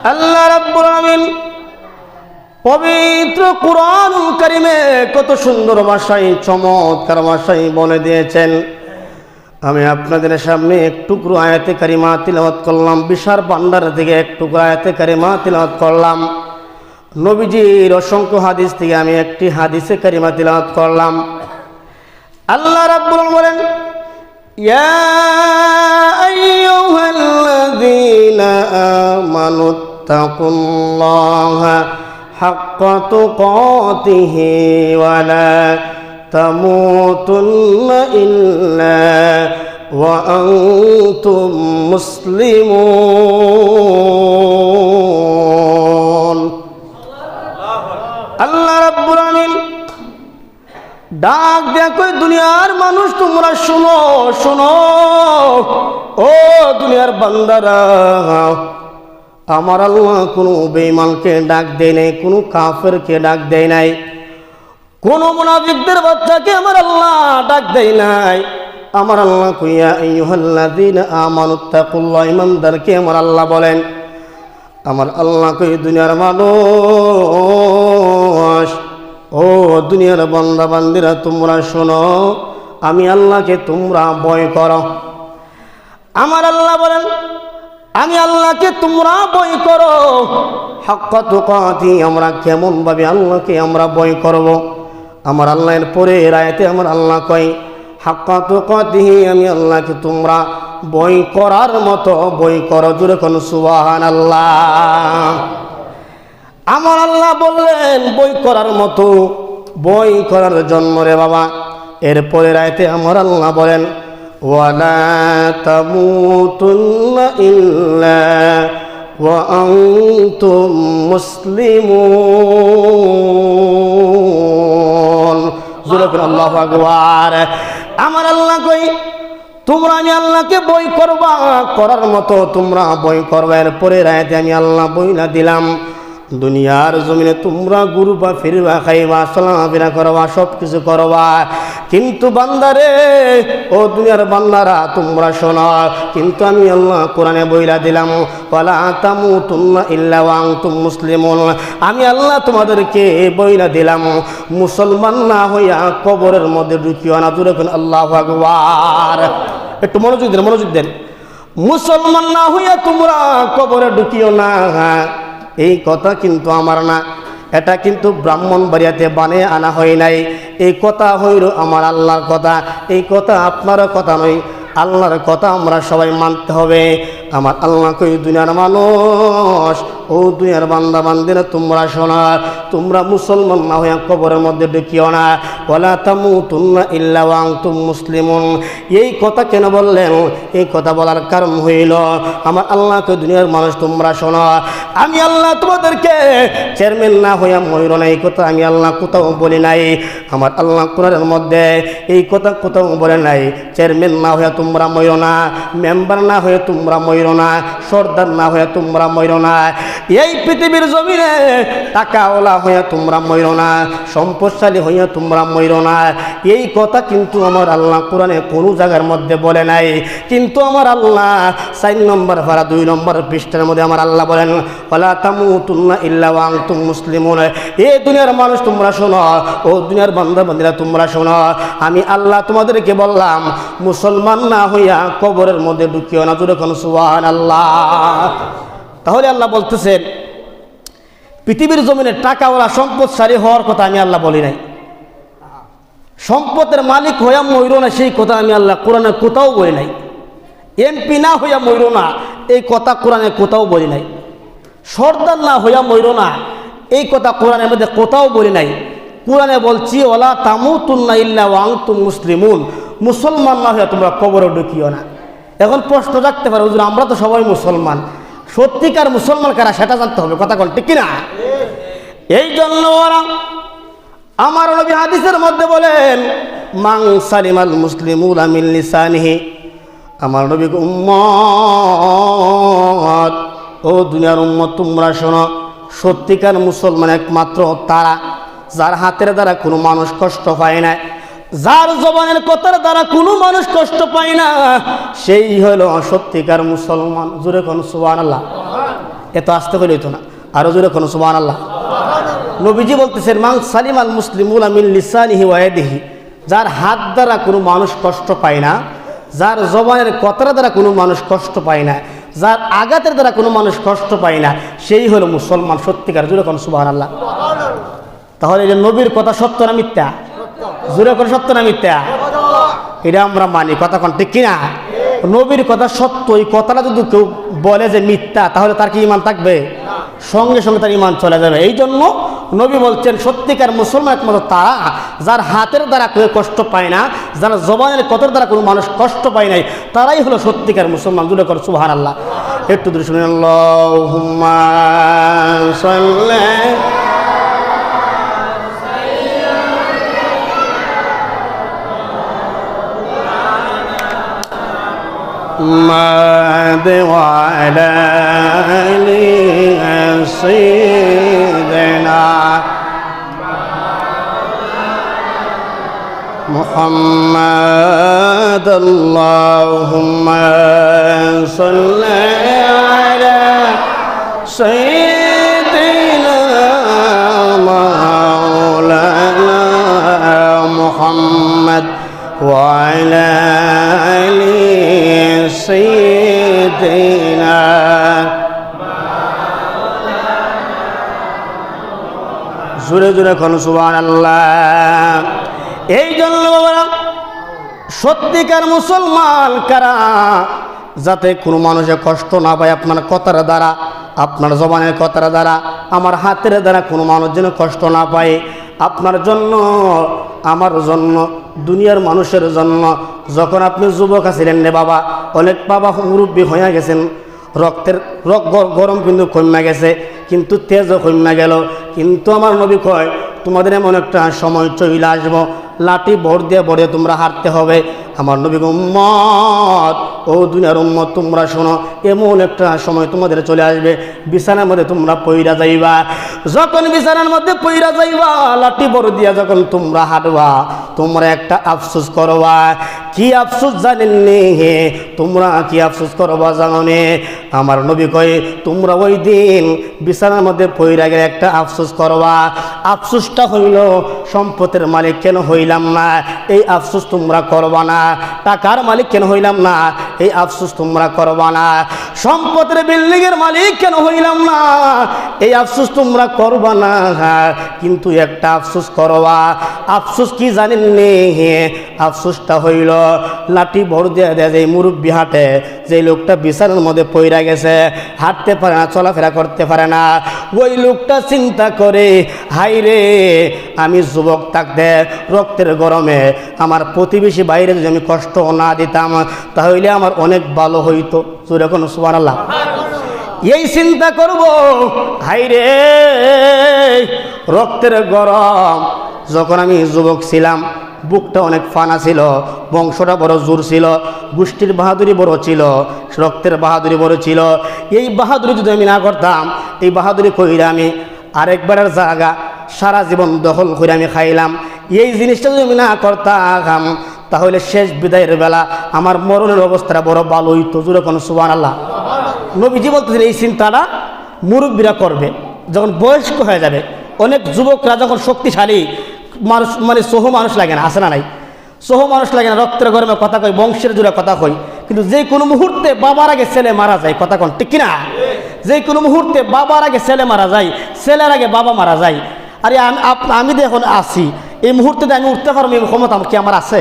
আল্লাহ রাব্বুল আলামিন পবিত্র কুরআনুল কারীমে কত সুন্দর ভাষায় চমৎকার ভাষায় বলে দিয়েছেন। আমি আপনাদের সামনে এক টুকরো আয়াতে কারিমা তিলাওয়াত করলাম, বিশাল ভান্ডার থেকে এক টুকরো আয়াতে কারিমা তিলাওয়াত করলাম। নবীজির অসংখ্য হাদিস থেকে আমি একটি হাদিসে কারিমা তিলাওয়াত করলাম। আল্লাহ রাব্বুল আলামিন বলেন, ইয়া আইয়ুহাল্লাযীনা আমানুত্তাকুল্লাহা হাক্কা তুকাতিহি ওয়া লা তামুতুন্না ইল্লা ওয়া আনতুম মুসলিমুন। আল্লাহ রাব্বুল আলামিন ডাক দেয়া কই, দুনিয়ার মানুষ তোমরা শুনো শুনো, ও দুনিয়ার বান্দারা, আমার আল্লাহ কোনো বেঈমানকে ডাক দেয় নাই, কোনো কাফেরকে ডাক দেয় নাই, কোনো মুনাফিকদের বাচ্চাকে আমার আল্লাহ ডাক দেয় নাই। আমার আল্লাহ কইয়া আইয়ুহাল্লাযীনা আমানুত্তাকুল্লাহ, ঈমানদারকে আমার আল্লাহ বলেন। আমার আল্লাহ কই, দুনিয়ার মানুষ, ও দুনিয়ার বান্দা বান্দিরা, তোমরা শোনো, আমি আল্লাহকে তোমরা ভয় করো। আমার আল্লাহ বলেন, আমি আল্লাহকে তোমরা ভয় করো। হাক্কা তুকাতি, আমরা কেমন ভাবে আল্লাহকে আমরা ভয় করব? আমার আল্লাহর পরে আয়াতে আমার আল্লাহ কয়, হাক্কা তুকাতিহি, আমি আল্লাহকে তোমরা ভয় করার মতো ভয় করো। জোরে কোন সুবহানাল্লাহ। আমার আল্লাহ বললেন বই করার মতো, বই করার জন্য রে বাবা। এরপরে রাইতে আমার আল্লাহ বলেন, ওয়ালা তামুতুন্না ইল্লা ওয়া আনতুম মুসলিমুন। জোরে করে আল্লাহু আকবার। আমার আল্লাহ কই, তোমরা আমি আল্লাহকে বই করবা, করার মতো তোমরা বই করবা। এরপরে রাইতে আমি আল্লাহ বইলা দিলাম, দুনিয়ার জমিনে তোমরা ঘুরবা ফিরবা, খাইবা, চলাফেরা করবা, সব কিছু করবা, কিন্তু বান্দারে, ও দুনিয়ার বান্দারা, তোমরা শোনো, কিন্তু আমি আল্লাহ কোরআনে বইলা দিলাম, ওয়ালা তামুতুন্না ইল্লা ওয়া আনতুম মুসলিমুন। আমি আল্লাহ তোমাদেরকে বইলা দিলাম, মুসলমান না হইয়া কবরের মধ্যে ঢুকিও না। জোরে কোন আল্লাহু আকবার। একটু মনোযোগ দেন, মনোযোগ দেন। মুসলমান না হইয়া তোমরা কবরে ঢুকিও না, এই কথা কিন্তু আমার না, এটা কিন্তু ব্রাহ্মণবাড়িয়াতে বানিয়ে আনা হয় নাই। এই কথা হইল আমার আল্লাহর কথা, এই কথা আপনার কথা নয়, আল্লাহর কথা আমরা সবাই মানতে হবে। আমার আল্লাহ কই, দুনিয়ার মানুষ, ও দুনিয়ার বান্দা বান্দিরা, তোমরা শোনা, তোমরা মুসলমান না হইয়া কবরের মধ্যে ঢুকিও না। ওয়ালা তামুতুন্না ইল্লা ওয়া আনতুম মুসলিমুন। এই কথা কেন বললেন? এই কথা বলার কারণ হইল, আমার আল্লাহ কই, দুনিয়ার মানুষ তোমরা শোনো, আমি আল্লাহ তোমাদেরকে চেয়ারম্যান না হইয়া ময়ূর না, এই কথা আমি আল্লাহ কোথাও বলি নাই। আমার আল্লাহ কোরআনের মধ্যে এই কথা কোথাও বলে নাই, চেয়ারম্যান না হইয়া তোমরা ময়ূর না, মেম্বার না হয়ে তোমরা ময়ূর না, সর্দার না হয়ে তোমরা ময়ূর না, এই পৃথিবীর জমিনে টাকাওয়ালা হইয়া তোমরা ময়ূর না, সম্পদশালী হইয়া তোমরা ময়ূর না। এই কথা কিন্তু আমার আল্লাহ কোরআনে কোনো জায়গার মধ্যে বলে নাই। কিন্তু আমার আল্লাহ 4 নম্বর পারা 2 নম্বর পৃষ্ঠার মধ্যে আমার আল্লাহ বলেন, ওয়ালা তামুতুন্না ইল্লা ওয়া আনতুম মুসলিমুন। এই দুনিয়ার মানুষ তোমরা শোনো, ও দুনিয়ার বান্দা বান্দিরা তোমরা শোনো, আমি আল্লাহ তোমাদেরকে বললাম, মুসলমান না হইয়া কবরের মধ্যে ঢুকিও না। জোরে কোন সুবহানাল্লাহ। তাহলে আল্লাহ বলতেছেন, পৃথিবীর জমিনে টাকাওয়ালা সম্পদশালী হওয়ার কথা আমি আল্লাহ বলি নাই, সম্পদের মালিক হইয়া ময়ূর না, সেই কথা আমি আল্লাহ কোরআনে কোথাও বলি নাই। এমপি না হইয়া ময়ূর না, এই কথা কোরআনে কোথাও বলি নাই। সর্দার না হইয়া ময়ূর না, এই কথা কোরআনের মধ্যে কোথাও বলি নাই। কোরআনে বলছি, ওয়ালা তামুতুন্না ইল্লা ওয়া আনতুম মুসলিমুন, মুসলমান না হইয়া তোমরা কবরে ঢুকিও না। এখন প্রশ্ন রাখতে পারো, হুজুর আমরা তো সবাই মুসলমান, সত্যিকার মুসলমান কারা সেটা জানতে হবে, কথা কোন ঠিক কিনা? এই জন্য ওরা আমার নবী হাদিসের মধ্যে বলেন, মান সালিমাল মুসলিমুনা মিন লিসানিহি। আমার নবী উম্মত, ও দুনিয়ার উম্মত তোমরা শোনো, সত্যিকার মুসলমান একমাত্র তারা যার হাতের দ্বারা কোনো মানুষ কষ্ট পায় না, যার জবানের কথার দ্বারা কোনো মানুষ কষ্ট পায় না, সেই হলো সত্যিকার মুসলমান। জোরে কোন সুবহানাল্লাহ। এত আসতে হইলে হইতো না। আরো জোরে কোনো সুবহানাল্লাহ। নবীজি বলতেছেন মান সালিম আল মুসলিমুনা মিন লিসানিহি ওয়া ইয়াদিহি, যার হাত দ্বারা কোনো মানুষ কষ্ট পায় না, যার জবানের কথার দ্বারা কোনো মানুষ কষ্ট পায় না, যার আঘাতের দ্বারা কোনো মানুষ কষ্ট পায় না, সেই হলো মুসলমান সত্যিকার। জোরে কোন সুবহানাল্লাহ। তাহলে এই যে নবীর কথা সত্য না মিথ্যা? জোরে কোন সত্য না মিথ্যা? এটা আমরা মানি, কথা কোন ঠিক কিনা? নবীর কথা সত্য, এই কথাটা যদি কেউ বলে যে মিথ্যা, তাহলে তার কি ঈমান থাকবে? সঙ্গে সঙ্গে তার ঈমান চলে যাবে। এই জন্য নবী বলছেন সত্যিকার মুসলমান একমাত্র তারা যার হাতের দ্বারা কেউ কষ্ট পায় না, যারা জবানের কথার দ্বারা কোনো মানুষ কষ্ট পায় নাই, তারাই হলো সত্যিকার মুসলমান। জুড়ে কর সুবহানাল্লাহ। একটু দূরে শুনে আল্লাহুম্মা সাল্লি محمد وعلى آل سيدنا محمد اللهم صل على سيدنا مولانا محمد وعلى آل سيدنا জোরে জোরে কোন সুবহানাল্লাহ। এই জন্য বাবারা সত্যিকার মুসলমান কারা, যাতে কোনো মানুষের কষ্ট না পায় আপনার কথার দ্বারা, আপনার জবানের কথার দ্বারা, আমার হাতের দ্বারা কোনো মানুষ যেন কষ্ট না পায়। আপনার জন্য, আমার জন্য, দুনিয়ার মানুষের জন্য। যখন আপনি যুবক আছিলেন রে বাবা, অনেক বাবা মুরব্বী হয়ে গেছেন, রক্তের গরম কিন্তু কমে গেছে, কিন্তু তেজও কমে গেল। কিন্তু আমার নবী কয় তোমাদের এমন একটা সময় চলে আসবো, লাঠি ভর দিয়ে ভরে তোমরা হাঁটতে হবে। আমার নবী উম্মত, ও দুনিয়ার উম্মত তোমরা শোনো, এমন একটা সময় তোমাদের চলে আসবে, বিছানার মধ্যে তোমরা পইরা যাইবা। যখন বিছানার মধ্যে পইরা যাইবা, লাঠি ভর দিয়া যখন তোমরা হাঁটবা, তোমরা একটা আফসোস করবা। কি আফসোস জানেন নে? তোমরা কি আফসোস করবা জানো নে? আমার নবী কয় তোমরা ওই দিন বিছানার মধ্যে পইরা গেলে একটা আফসোস করবা। আফসোসটা হইল সম্পদের মালিক কেন হইলাম না, এই আফসোস তোমরা করবা না। টাকার মালিক কেন হইলাম না, এই আফসোস তোমরা করবা না। সম্পদের বিল্ডিং এর মালিক কেন হইলাম না, এই আফসোস তোমরা করবা না। কিন্তু একটা আফসোস করবা। আফসোস কি জানেন নে? আফসোসটা হইল লাঠি ভর দিয়ে দেয় যে মুরব্বী হাঁটে, যে লোকটা বিছানার মধ্যে পইরা গেছে, হাঁটতে পারে না, চলাফেরা করতে পারে না, ওই লোকটা চিন্তা করে হাই রে, আমি যুবক থাকতে রক্তের গরমে আমার প্রতিবেশী বাইরে যদি আমি কষ্ট না দিতাম, তাহলে আমার অনেক ভালো হইতো। জোরে কোন সুবহানাল্লাহ। এই চিন্তা করব, হাই রে রক্তের গরম, যখন আমি যুবক ছিলাম বুকটা অনেক ফানা ছিল, বংশটা বড় জোর ছিল, গোষ্ঠীর বাহাদুরি বড় ছিল, রক্তের বাহাদুরি বড় ছিল। এই বাহাদুরি যদি আমি না করতাম, এই বাহাদুরি কইরা আমি আরেকবারের জায়গা সারা জীবন দখল করে আমি খাইলাম, এই জিনিসটা যদি আমি না করতাম, তাহলে শেষ বিদায়ের বেলা আমার মরণের অবস্থাটা বড় ভালো হইতো। জোরে কোন সুবহানাল্লাহ। নবীজি বলতেছেন এই চিন্তাটা মুরব্বীরা করবে যখন বয়স্ক হয়ে যাবে। অনেক যুবকরা যখন শক্তিশালী মানুষ, মানে সোহ মানুষ লাগে না, আসে না নাই, সোহ মানুষ লাগে না, রক্তের গরমে কথা কই, বংশের জুড়ে কথা কই, কিন্তু যে কোনো মুহূর্তে বাবার আগে ছেলে মারা যায়, কথা কোন ঠিক কিনা? যে কোনো মুহূর্তে বাবার আগে ছেলে মারা যায়, ছেলের আগে বাবা মারা যায়। আরে আমি দেখুন আসি, এই মুহূর্তে আমি উঠতে পারবো, এই ক্ষমতা কি আমার আছে?